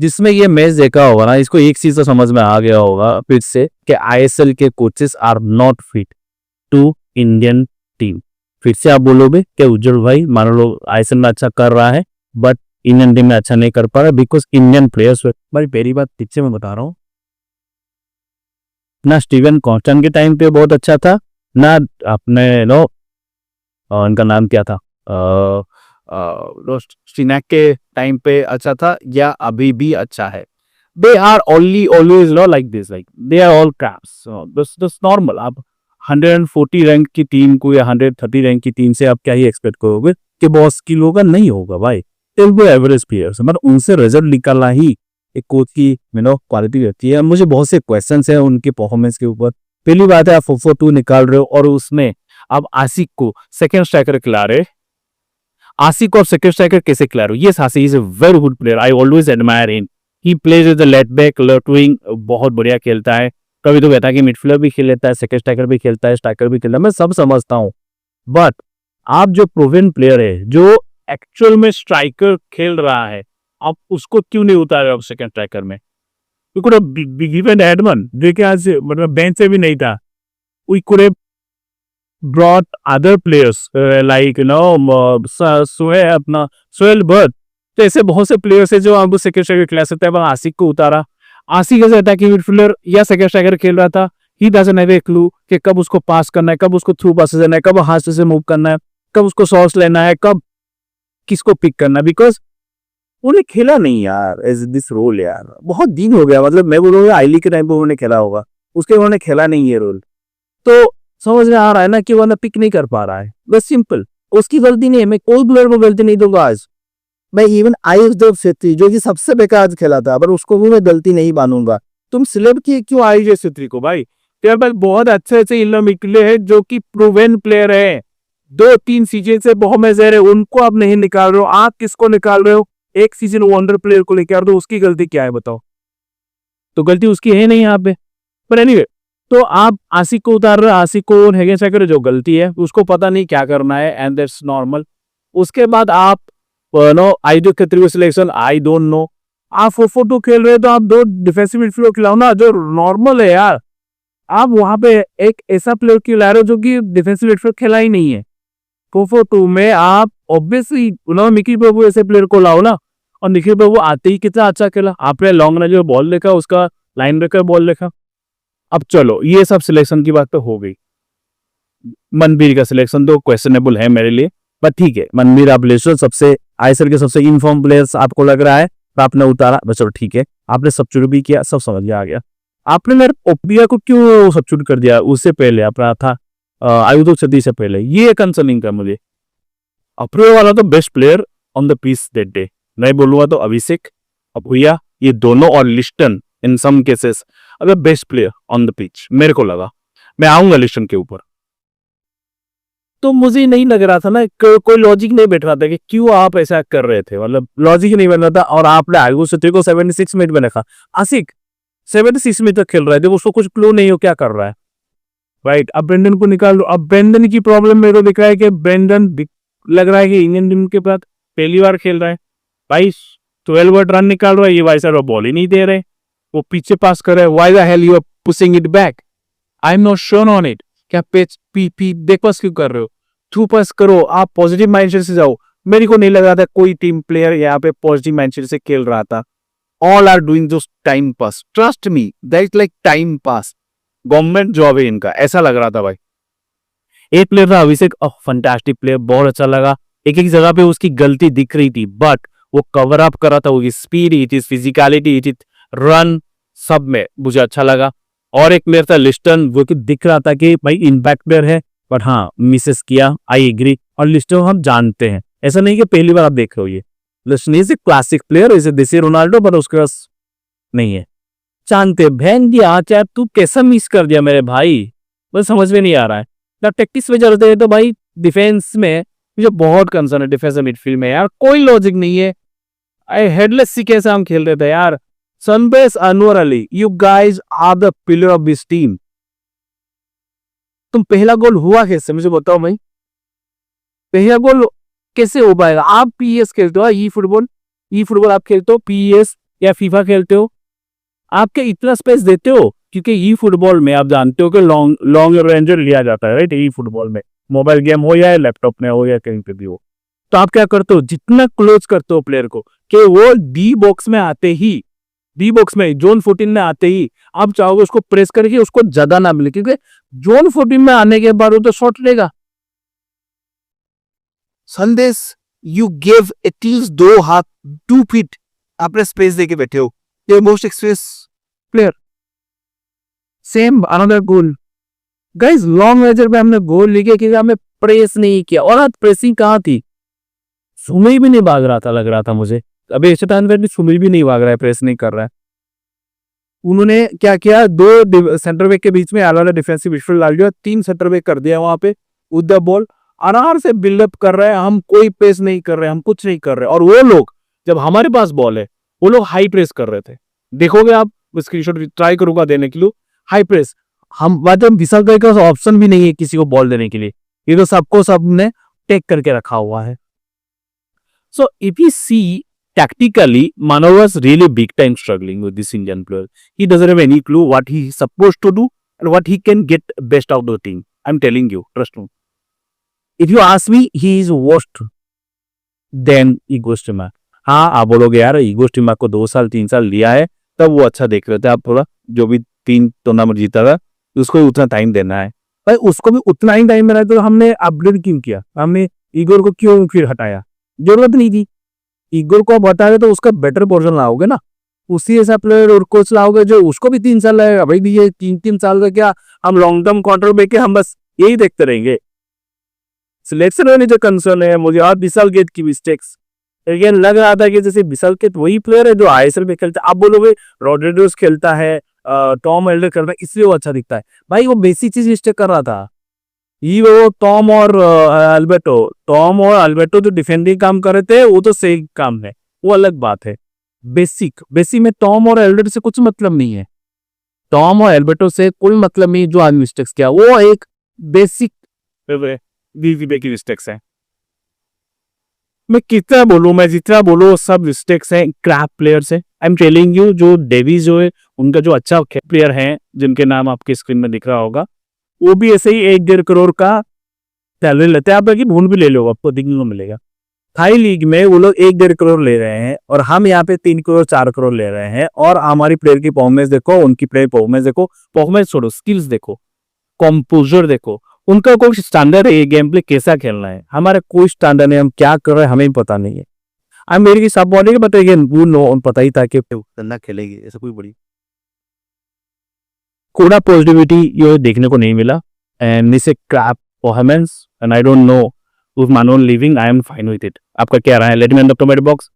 जिसमें ये मैच देखा होगा ना, इसको एक चीज तो समझ में आ गया होगा फिर से कि आईएसएल के coaches are not fit to Indian team. फिर से आप बोलोगे कि उज्जवल भाई मान लो आईएसएल में अच्छा कर रहा है बट इंडियन टीम में अच्छा नहीं कर पा रहा बिकॉज इंडियन प्लेयर्स। भाई पहली बात पीछे मैं बता रहा हूँ ना, स्टीवन कॉन्स्टेंट के टाइम पे बहुत अच्छा था ना, अपने नो उनका नाम क्या था स्टिनैक के टाइम पे अच्छा था या अभी भी अच्छा है। They are only always no like this, like they are all craps, this normal. आप 140 रैंक की टीम को या 130 रैंक की टीम से आप क्या ही एक्सपेक्ट करोगे कि बहुत स्किल होगा? नहीं होगा भाई। वो एवरेज प्लेयर्स, मतलब उनसे रिजल्ट निकालना ही एक कोच की क्वालिटी रहती है। मुझे बहुत से क्वेश्चंस हैं उनके परफॉर्मेंस के ऊपर। पहली बात है, आप 4-4-2 निकाल रहे हो और उसमें आप आसिक को सेकंड स्ट्राइकर खिला रहे। आसिक को सेकंड स्ट्राइकर कैसे खिला रहे हो? Yes, Asik is a very good player, I always admire him. He plays as a left back, left wing, बहुत बढ़िया खेलता है। कभी तो कहता है कि मिडफील्डर भी खेल लेता है, सेकंड स्ट्राइकर भी खेलता है, स्ट्राइकर भी खेलता है, मैं सब समझता हूँ। बट आप जो प्रूवन प्लेयर है, जो एक्चुअल में स्ट्राइकर खेल रहा है, आप उसको क्यों नहीं उतारे आप सेकंड स्ट्राइकर में? We could have given Edmund, जो कि आज मतलब बेंच से भी नहीं था। We could have brought other players like Sohail Bert. तो ऐसे बहुत से प्लेयर्स है जो आपको सेकंड स्ट्राइकर खिला सकते हैं। आसिक को उतारा। आसिक ऐसा था कि मिडफील्डर या सेकंड स्ट्राइकर खेल रहा था, he doesn't have a clue कि कब उसको पास करना है, कब उसको थ्रू पास देना है, कब हाथ से मूव करना है, कब उसको शॉट्स लेना है, कब किसको पिक करना है। बिकॉज उन्हें खेला नहीं यार एज दिस रोल यार, बहुत दिन हो गया। मतलब मैं बोलूँगा आई लीग के टाइम पे उन्होंने खेला होगा, उसके उन्होंने खेला नहीं ये रोल। तो समझ में आ रहा है ना कि वो पिक नहीं कर पा रहा है, बस सिंपल। उसकी गलती नहीं है, मैं कोई प्लेयर को गलती नहीं दूंगा आज। मैं इवन आयुषदेव छेत्री जो कि सबसे बेकार आज खेला था, पर उसको भी मैं गलती नहीं मानूंगा। तुम सिलेक्ट किए क्यों आयुष छेत्री को? भाई तेरे पास बहुत अच्छे अच्छे इल्म निकले हैं जो कि प्रूवन प्लेयर है, 2-3 सीजन से बहुत मजेर है, उनको आप नहीं निकाल रहे हो। आप किसको निकाल रहे हो? एक सीजन वंडर प्लेयर को लेकर दो, उसकी गलती क्या है बताओ? तो गलती उसकी है नहीं यहाँ पे। पर एनीवे, तो आप आसिक को उतार रहे हो, आसिक को हैगे सेकर जो गलती है उसको पता नहीं क्या करना है, एंड दैट्स नॉर्मल। उसके बाद आप Ayush Khatri selection I don't no. आप 4-4-2 खेल रहे हो तो आप 2 डिफेंसिव मिडफील्डर खिलाओ ना, जो नॉर्मल है यार। आप वहां पे एक ऐसा प्लेयर खिला रहे हो जो कि डिफेंसिव मिडफील्डर खेला ही नहीं है। 4-4-2 में आप ऑब्वियसली निखिल प्रभु ऐसे प्लेयर को लाओ ना, और निखिल प्रभु आते ही कितना अच्छा खेला। आपने लॉन्ग रेंज में बॉल देखा, उसका लाइन ब्रेकर बॉल देखा। अब चलो ये सब सिलेक्शन की बात तो हो गई। मनबीर का सिलेक्शन तो क्वेश्चनेबल है मेरे लिए, बट ठीक है, मनबीर आप ले सबसे आईएसएल के सबसे इनफॉर्म प्लेयर्स आपको लग रहा है, तो आपने उतारा, बस चलो ठीक है। आपने सब्स्टिट्यूट भी किया, सब समझ में आ गया। आपने मेरे ओपिया को क्यों सब्स्टिट्यूट कर दिया? उससे पहले अपना था आयुष छेत्री से पहले, ये कंसर्निंग था मुझे। अप्रियो वाला तो best player on the pitch that day, नहीं बोलूंगा तो अभिषेक, अपुया, ये दोनों और लिस्टन इन सम केसेस अगर best player on the pitch मेरे को लगा। मैं आऊंगा लिस्टन के ऊपर। तो मुझे नहीं लग रहा था ना, कोई लॉजिक नहीं बैठ रहा था कि क्यों आप ऐसा कर रहे थे, मतलब लॉजिक नहीं बन रहा था। और आपने आयुष छेत्री को 76 मिनट में रखा। आसिक 76 मिनट तक खेल रहा है, जब उसको कुछ क्लू नहीं हो क्या कर रहा है, राइट? अब ब्रेंडन को निकाल लो। अब ब्रेंडन की प्रॉब्लम मेरे को दिख रहा है कि ब्रेंडन लग रहा है कि इंडियन टीम के साथ पहली बार खेल रहा है। भाई 12 रन निकाल रहा है, ये भाई सर बॉल ही नहीं दे रहे, वो पीछे पास कर रहे हैं। Why the hell you are pushing it back? I am not sure on it. क्या पेच पी देख पास क्यों कर रहे हो? थ्रू पास करो, आप पॉजिटिव माइंडसेट से जाओ। मेरे को नहीं लग रहा था कोई टीम प्लेयर यहाँ पे पॉजिटिव माइंडसेट से खेल रहा था। All are doing just time pass, trust me, that is like time pass. Government job है इनका, ऐसा लग रहा था भाई। एक प्लेयर था अभिषेक, फंटास्टिक प्लेयर, बहुत अच्छा लगा। एक एक जगह पे उसकी गलती दिख रही थी, बट वो कवर अप कर रहा था। वो speed, it is physicality, it is run, सब में मुझे अच्छा लगा। और एक प्लेयर था लिस्टन, वो कि दिख रहा था कि भाई इम्पैक्ट प्लेयर है, बट हाँ मिसेस किया, आई एग्री। और लिस्टन हम जानते हैं, ऐसा नहीं कि पहली बार आप देख रहे हो। ये Liston is a classic player, is a desi Ronaldo, पर उसके पास नहीं है। जानते बहन दिया चाहे, तू कैसा मिस कर दिया मेरे भाई, मुझे समझ में नहीं आ रहा है। ना प्रैक्टिस में चलते हैं तो भाई डिफेंस में मुझे बहुत कंसर्न है। डिफेंस मिडफील्ड में यार कोई लॉजिक नहीं है। आई हेडलेस सी कैसे हम खेल रहे थे यार। सनबेस, Anwar Ali, you guys are the pillar of this team. तुम पहला गोल हुआ कैसे मुझे बताओ भाई, पहला गोल कैसे हो पाएगा? आप पीएस खेलते हो, ई फुटबॉल आप खेलते हो, पीएस या फीफा खेलते हो, आपके इतना स्पेस देते हो, क्योंकि ई फुटबॉल में आप जानते हो कि लॉन्ग लॉन्ग रेंजर लिया जाता है, राइट। ई फुटबॉल में मोबाइल गेम हो या लैपटॉप में हो या कहीं पे भी हो, तो आप क्या करते हो, जितना क्लोज करते हो प्लेयर को कि वो डी बॉक्स में आते ही, डी बॉक्स में जोन 14 में आते ही आप चाहोगे उसको प्रेस करके उसको ज्यादा ना मिले, क्योंकि जोन 14 में आने के बाद वो तो शॉट लेगा। संदेश, यू गिव एटलीस्ट 2 हाथ 2 फीट आपने स्पेस देके बैठे हो, ये most experience player. Same another गोल गाइस, लॉन्ग रेंजर पे हमने गोल लिखे क्योंकि हमने प्रेस नहीं किया। और आज प्रेसिंग कहाँ थी, सुमी भी नहीं भाग रहा था, लग रहा था मुझे अभी इस टाइम पे सुमी भी नहीं भाग रहा है, प्रेस नहीं कर रहा है। उन्होंने क्या किया, 2 सेंटर बैक के बीच में अलग अलग डिफेंसिव मिडफील्ड डाल दिया, 3 सेंटर बैक कर दिया वहां पे विद द बॉल, आराम से बिल्डअप कर रहे हैं, हम कोई प्रेस नहीं कर रहे, हम कुछ नहीं कर रहे। और वो लोग जब हमारे पास बॉल है, वो लोग हाई प्रेस कर रहे थे, देखोगे आप स्क्रीनशॉट ट्राई करूंगा देने के लिए, हाई प्रेस। हम मतलब विशाल भाई का ऑप्शन भी नहीं है किसी को बॉल देने के लिए, ये तो सबको सबने टेक करके रखा हुआ है। So if you see tactically, Mano was really big time struggling with this Indian player. He doesn't have any clue what he is supposed to do and what he can get best out of the team. I'm telling you, trust me. If you ask me, he is worst than Igor Stimac. हाँ, आप बोलोगे यार ego स्टिमाक को 2 साल 3 साल लिया है तब वो अच्छा देख रहे थे, आप थोड़ा जो भी 3 टूर्नामेंट जीता था उसको भी उतना टाइम देना है भाई, उसको भी उतना ही टाइम देना है, तो हमने अपग्रेड क्यों किया, हमने ईगोर को क्यों फिर हटाया, जरूरत नहीं थी। ईगोर को आप हटाओगे तो उसका बेटर पोर्शन लाओगे ना, उसी ऐसा प्लेयर और कोच लाओगे जो उसको भी 3 साल लगेगा। भाई ये 3-3 साल का क्या हम लॉन्ग टर्म कॉन्ट्रैक्ट लेके हम बस यही देखते रहेंगे। सिलेक्शन में जो कंसर्न है मुझे, और विशाल गेट की मिस्टेक्स अगेन लग रहा था कि जैसे विशाल गेट वही प्लेयर है जो आईएसएल में खेलता है। आप बोलोगे रॉड्रिगेज खेलता है, टॉम एल्डर खेलता है, इसलिए वो अच्छा दिखता है। भाई वो बेसिक चीज मिस्टेक कर रहा था, ये वो टॉम और अल्बर्टो जो डिफेंडिंग काम कर रहे थे वो तो सही काम है, वो अलग बात है। बेसिक में टॉम और एल्बर्टो से कुछ मतलब नहीं है, टॉम और एल्बर्टो से कोई मतलब नहीं जो आज मिस्टेक्स किया, वो एक बेसिक की मिस्टेक्स है। मैं कितना बोलूं, मैं जितना बोलूं सब मिस्टेक्स हैं, क्रैप प्लेयर्स है। आई एम टेलिंग यू, जो डेविस जो है उनका जो अच्छा प्लेयर है जिनके नाम आपके स्क्रीन में दिख रहा होगा, वो भी ऐसे ही 1-1.5 करोड़ का सैलरी लेते हैं। आप बाकी ढूंढ भी ले लो, आपको देखने को मिलेगा। थाई लीग में वो लोग 1-1.5 करोड़ ले रहे हैं और हम यहाँ पे 3 करोड़ 4 करोड़ ले रहे हैं। और हमारी प्लेयर की परफॉर्मेंस देखो, उनकी प्लेयर परफॉर्मेंस देखो, परफॉर्मेंस छोड़ो, स्किल्स देखो, कंपोजर देखो, उनका कोई स्टैंडर्ड है गेम प्ले कैसा खेलना है, हमारा कोई स्टैंडर्ड नहीं, हम क्या कर रहे हैं हमें पता नहीं है। आई मेरी की सब बॉलिंग बट अगेन वो नो पता ही था कि गंदा खेलेगी, ऐसा कोई बड़ी कोड़ा पॉजिटिविटी ये देखने को नहीं मिला। And this a crap performance and I don't know if मानो living, I am fine with it. आपका क्या रहा है, let me know in the comment box.